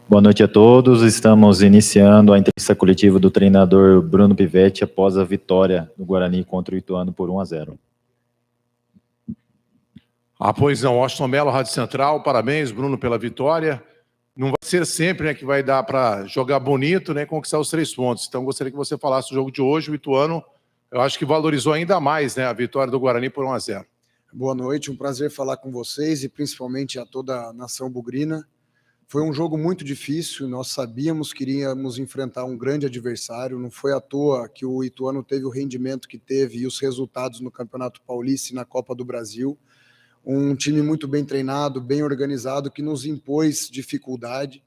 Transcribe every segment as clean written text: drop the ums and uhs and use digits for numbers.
Boa noite a todos. Estamos iniciando a entrevista coletiva do treinador Bruno Pivetti após a vitória do Guarani contra o Ituano por 1-0. Pois não, Washington Mello, Rádio Central, parabéns, Bruno, pela vitória. Não vai ser sempre, né, que vai dar para jogar bonito, né, conquistar os 3 pontos. Então, gostaria que você falasse do jogo de hoje. O Ituano, eu acho que valorizou ainda mais, né, a vitória do Guarani por 1-0. Boa noite, um prazer falar com vocês e principalmente a toda a nação bugrina. Foi um jogo muito difícil, nós sabíamos que iríamos enfrentar um grande adversário, não foi à toa que o Ituano teve o rendimento que teve e os resultados no Campeonato Paulista e na Copa do Brasil. Um time muito bem treinado, bem organizado, que nos impôs dificuldade,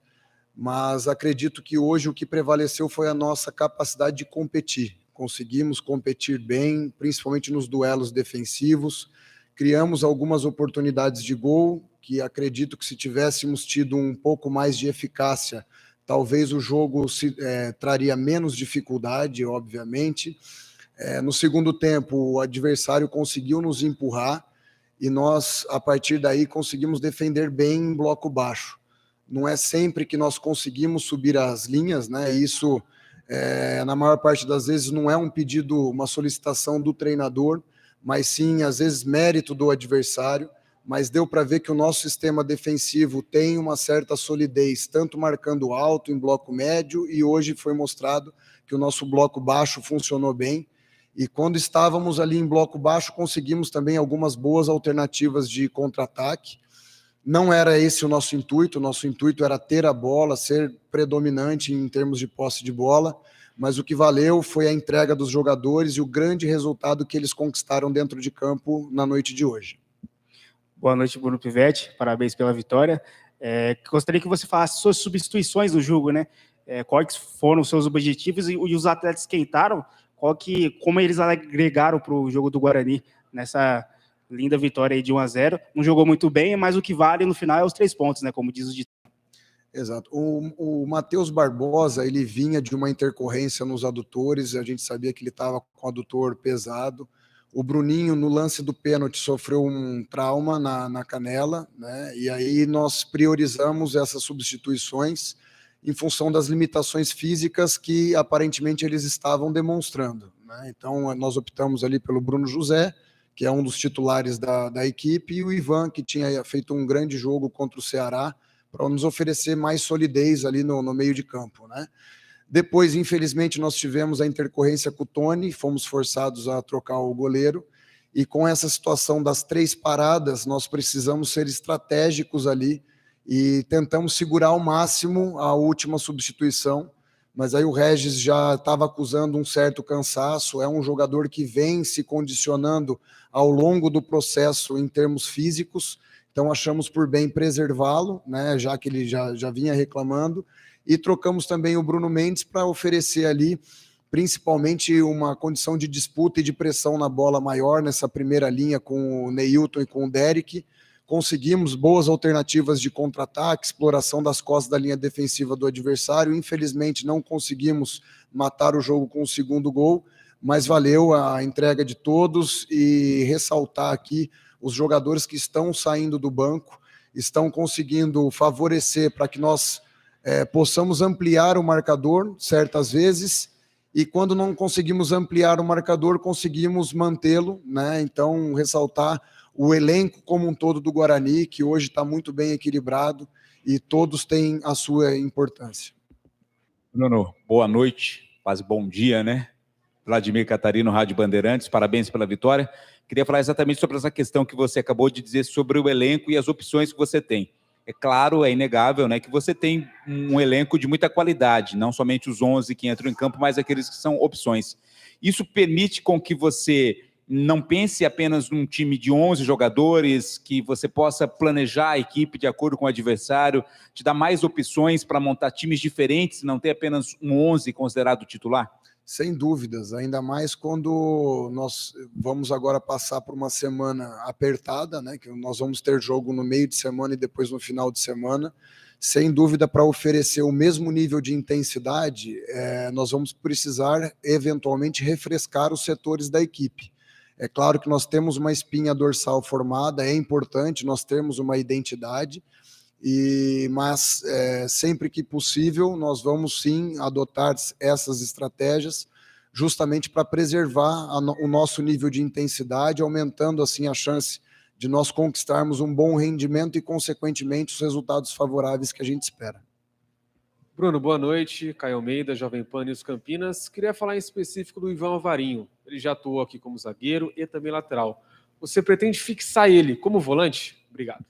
mas acredito que hoje o que prevaleceu foi a nossa capacidade de competir. Conseguimos competir bem, principalmente nos duelos defensivos, criamos algumas oportunidades de gol, que acredito que se tivéssemos tido um pouco mais de eficácia, talvez o jogo traria menos dificuldade, obviamente. No segundo tempo, o adversário conseguiu nos empurrar e nós, a partir daí, conseguimos defender bem em bloco baixo. Não é sempre que nós conseguimos subir as linhas, né? Isso, na maior parte das vezes, não é um pedido, uma solicitação do treinador, mas sim, às vezes, mérito do adversário, mas deu para ver que o nosso sistema defensivo tem uma certa solidez, tanto marcando alto em bloco médio, e hoje foi mostrado que o nosso bloco baixo funcionou bem, e quando estávamos ali em bloco baixo, conseguimos também algumas boas alternativas de contra-ataque. Não era esse o nosso intuito era ter a bola, ser predominante em termos de posse de bola, mas o que valeu foi a entrega dos jogadores e o grande resultado que eles conquistaram dentro de campo na noite de hoje. Boa noite, Bruno Pivetti, parabéns pela vitória. Gostaria que você falasse suas substituições no jogo, né? Quais foram os seus objetivos e os atletas que entraram, como eles agregaram para o jogo do Guarani nessa linda vitória aí de 1-0. Não jogou muito bem, mas o que vale no final é os 3 pontos, né? Como diz o ditado. Exato. O Matheus Barbosa, ele vinha de uma intercorrência nos adutores, a gente sabia que ele estava com o adutor pesado. O Bruninho, no lance do pênalti, sofreu um trauma na canela, né? E aí nós priorizamos essas substituições em função das limitações físicas que aparentemente eles estavam demonstrando, né? Então nós optamos ali pelo Bruno José, que é um dos titulares da equipe, e o Ivan, que tinha feito um grande jogo contra o Ceará, para nos oferecer mais solidez ali no meio de campo, né? Depois, infelizmente, nós tivemos a intercorrência com o Tony, fomos forçados a trocar o goleiro, e com essa situação das 3 paradas, nós precisamos ser estratégicos ali, e tentamos segurar ao máximo a última substituição, mas aí o Regis já estava acusando um certo cansaço, é um jogador que vem se condicionando ao longo do processo em termos físicos, então achamos por bem preservá-lo, né, já que ele já vinha reclamando, e trocamos também o Bruno Mendes para oferecer ali, principalmente uma condição de disputa e de pressão na bola maior, nessa primeira linha com o Neilton e com o Derek. Conseguimos boas alternativas de contra-ataque, exploração das costas da linha defensiva do adversário. Infelizmente, não conseguimos matar o jogo com o segundo gol, mas valeu a entrega de todos, e ressaltar aqui os jogadores que estão saindo do banco, estão conseguindo favorecer para que nós possamos ampliar o marcador certas vezes, e quando não conseguimos ampliar o marcador, conseguimos mantê-lo, né? Então, ressaltar o elenco como um todo do Guarani, que hoje está muito bem equilibrado e todos têm a sua importância. Bruno, boa noite, quase bom dia, né? Vladimir Catarino, Rádio Bandeirantes, parabéns pela vitória. Queria falar exatamente sobre essa questão que você acabou de dizer sobre o elenco e as opções que você tem. É claro, é inegável, né, que você tem um elenco de muita qualidade, não somente os 11 que entram em campo, mas aqueles que são opções. Isso permite com que você não pense apenas num time de 11 jogadores, que você possa planejar a equipe de acordo com o adversário, te dar mais opções para montar times diferentes, não ter apenas um 11 considerado titular? Sem dúvidas, ainda mais quando nós vamos agora passar por uma semana apertada, né? Que nós vamos ter jogo no meio de semana e depois no final de semana. Sem dúvida, para oferecer o mesmo nível de intensidade, nós vamos precisar eventualmente refrescar os setores da equipe. É claro que nós temos uma espinha dorsal formada, é importante nós termos uma identidade, Mas sempre que possível nós vamos sim adotar essas estratégias justamente para preservar o nosso nível de intensidade, aumentando assim a chance de nós conquistarmos um bom rendimento e, consequentemente, os resultados favoráveis que a gente espera. Bruno, boa noite. Caio Almeida, Jovem Pan News Campinas. Queria falar em específico do Ivan Alvarinho. Ele já atuou aqui como zagueiro e também lateral. Você pretende fixar ele como volante? Obrigado.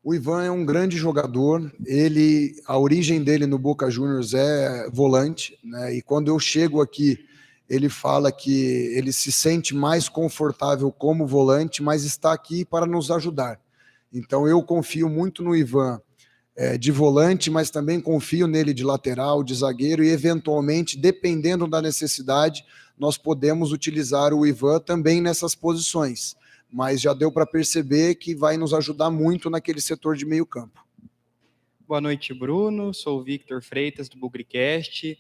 O Ivan é um grande jogador. A origem dele no Boca Juniors é volante, né? E quando eu chego aqui, ele fala que ele se sente mais confortável como volante, mas está aqui para nos ajudar. Então eu confio muito no Ivan de volante, mas também confio nele de lateral, de zagueiro, e eventualmente, dependendo da necessidade, nós podemos utilizar o Ivan também nessas posições, mas já deu para perceber que vai nos ajudar muito naquele setor de meio campo. Boa noite, Bruno, sou o Victor Freitas do Bugricast.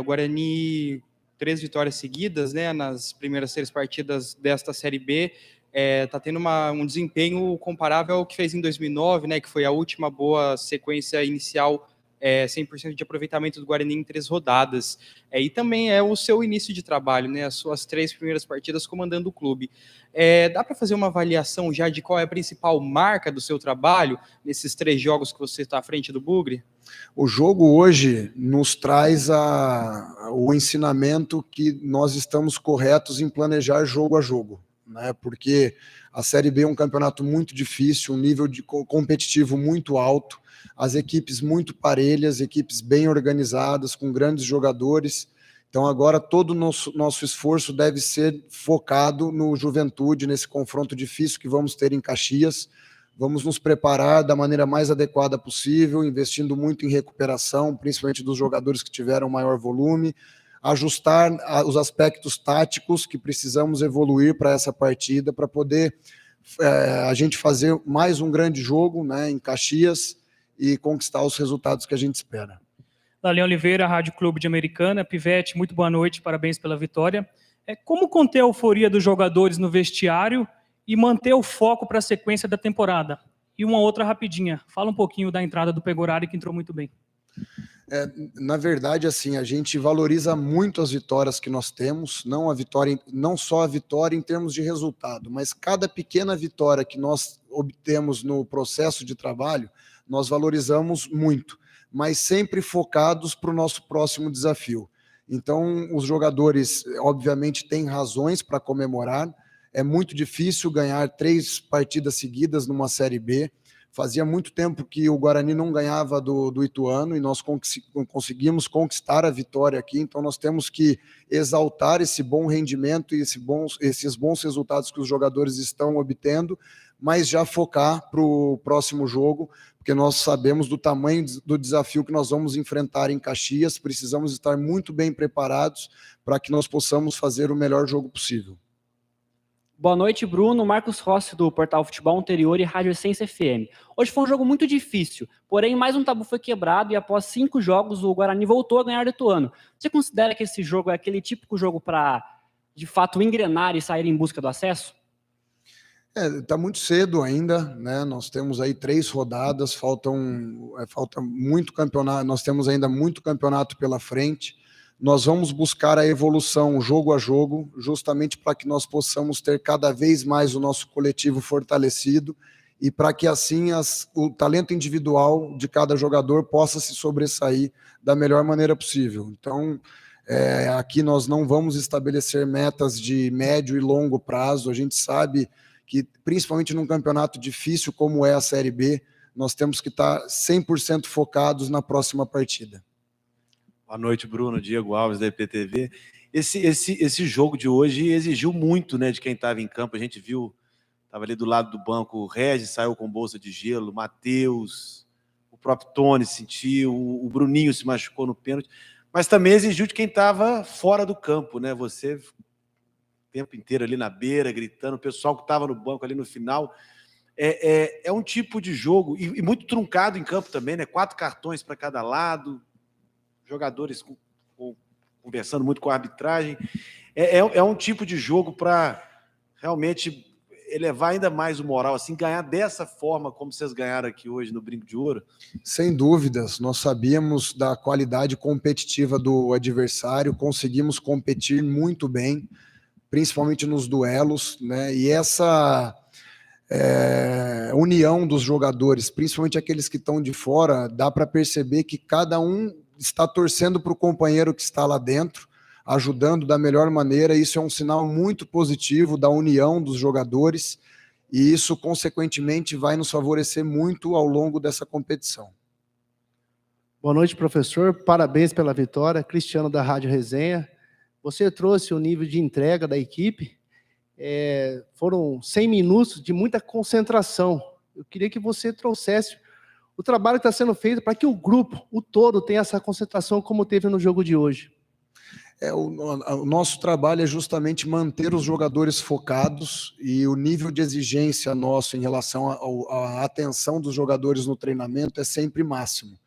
O Guarani, 3 vitórias seguidas, né, nas primeiras 3 partidas desta Série B, está tendo um desempenho comparável ao que fez em 2009, né, que foi a última boa sequência inicial, 100% de aproveitamento do Guarani em 3 rodadas. E também é o seu início de trabalho, né, as suas 3 primeiras partidas comandando o clube. Dá para fazer uma avaliação já de qual é a principal marca do seu trabalho nesses 3 jogos que você está à frente do Bugre? O jogo hoje nos traz o ensinamento que nós estamos corretos em planejar jogo a jogo, né? Porque a Série B é um campeonato muito difícil, um nível competitivo muito alto, as equipes muito parelhas, equipes bem organizadas, com grandes jogadores. Então agora todo o nosso esforço deve ser focado no Juventude, nesse confronto difícil que vamos ter em Caxias. Vamos nos preparar da maneira mais adequada possível, investindo muito em recuperação, principalmente dos jogadores que tiveram maior volume, ajustar os aspectos táticos que precisamos evoluir para essa partida, para poder a gente fazer mais um grande jogo, né, em Caxias e conquistar os resultados que a gente espera. Dalian Oliveira, Rádio Clube de Americana. Pivete, muito boa noite, parabéns pela vitória. Como conter a euforia dos jogadores no vestiário e manter o foco para a sequência da temporada? E uma outra rapidinha, fala um pouquinho da entrada do Pegorari, que entrou muito bem. Na verdade, assim, a gente valoriza muito as vitórias que nós temos, não só a vitória em termos de resultado, mas cada pequena vitória que nós obtemos no processo de trabalho, nós valorizamos muito, mas sempre focados para o nosso próximo desafio. Então, os jogadores, obviamente, têm razões para comemorar. É muito difícil ganhar 3 partidas seguidas numa Série B. Fazia muito tempo que o Guarani não ganhava do Ituano e nós conseguimos conquistar a vitória aqui. Então, nós temos que exaltar esse bom rendimento e esses bons resultados que os jogadores estão obtendo, mas já focar para o próximo jogo, porque nós sabemos do tamanho do desafio que nós vamos enfrentar em Caxias. Precisamos estar muito bem preparados para que nós possamos fazer o melhor jogo possível. Boa noite, Bruno. Marcos Rossi, do Portal Futebol Anterior e Rádio Essência FM. Hoje foi um jogo muito difícil, porém mais um tabu foi quebrado e após 5 jogos o Guarani voltou a ganhar do Ituano. Você considera que esse jogo é aquele típico jogo para, de fato, engrenar e sair em busca do acesso? Tá muito cedo ainda, né? Nós temos aí 3 rodadas, falta muito campeonato, nós temos ainda muito campeonato pela frente. Nós vamos buscar a evolução jogo a jogo, justamente para que nós possamos ter cada vez mais o nosso coletivo fortalecido e para que assim o talento individual de cada jogador possa se sobressair da melhor maneira possível. Então, aqui nós não vamos estabelecer metas de médio e longo prazo. A gente sabe que, principalmente num campeonato difícil como é a Série B, nós temos que estar 100% focados na próxima partida. Boa noite, Bruno. Diego Alves, da EPTV. Esse jogo de hoje exigiu muito, né, de quem estava em campo. A gente viu, estava ali do lado do banco, o Regis saiu com bolsa de gelo, Matheus, o próprio Tony sentiu, o Bruninho se machucou no pênalti, mas também exigiu de quem estava fora do campo, né? Você o tempo inteiro ali na beira, gritando, o pessoal que estava no banco ali no final. É um tipo de jogo, e muito truncado em campo também, né? 4 cartões para cada lado, jogadores conversando muito com a arbitragem. É um tipo de jogo para realmente elevar ainda mais o moral, assim, ganhar dessa forma como vocês ganharam aqui hoje no Brinco de Ouro? Sem dúvidas, nós sabíamos da qualidade competitiva do adversário, conseguimos competir muito bem, principalmente nos duelos, né? E essa união dos jogadores, principalmente aqueles que estão de fora, dá para perceber que cada um está torcendo para o companheiro que está lá dentro, ajudando da melhor maneira. Isso é um sinal muito positivo da união dos jogadores, e isso, consequentemente, vai nos favorecer muito ao longo dessa competição. Boa noite, professor. Parabéns pela vitória. Cristiano, da Rádio Resenha. Você trouxe o nível de entrega da equipe. Foram 100 minutos de muita concentração. Eu queria que você trouxesse o trabalho que está sendo feito para que o grupo, o todo, tenha essa concentração como teve no jogo de hoje. O nosso trabalho é justamente manter os jogadores focados, e o nível de exigência nosso em relação à atenção dos jogadores no treinamento é sempre máximo.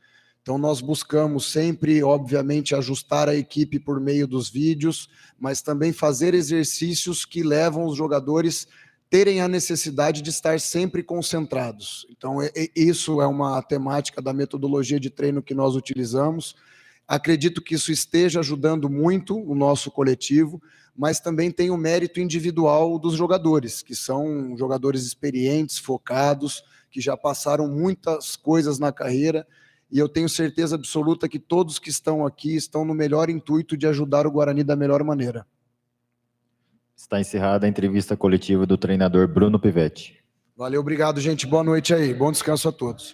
Então nós buscamos sempre, obviamente, ajustar a equipe por meio dos vídeos, mas também fazer exercícios que levam os jogadores terem a necessidade de estar sempre concentrados. Então isso é uma temática da metodologia de treino que nós utilizamos. Acredito que isso esteja ajudando muito o nosso coletivo, mas também tem o mérito individual dos jogadores, que são jogadores experientes, focados, que já passaram muitas coisas na carreira, e eu tenho certeza absoluta que todos que estão aqui estão no melhor intuito de ajudar o Guarani da melhor maneira. Está encerrada a entrevista coletiva do treinador Bruno Pivetti. Valeu, obrigado, gente. Boa noite aí. Bom descanso a todos.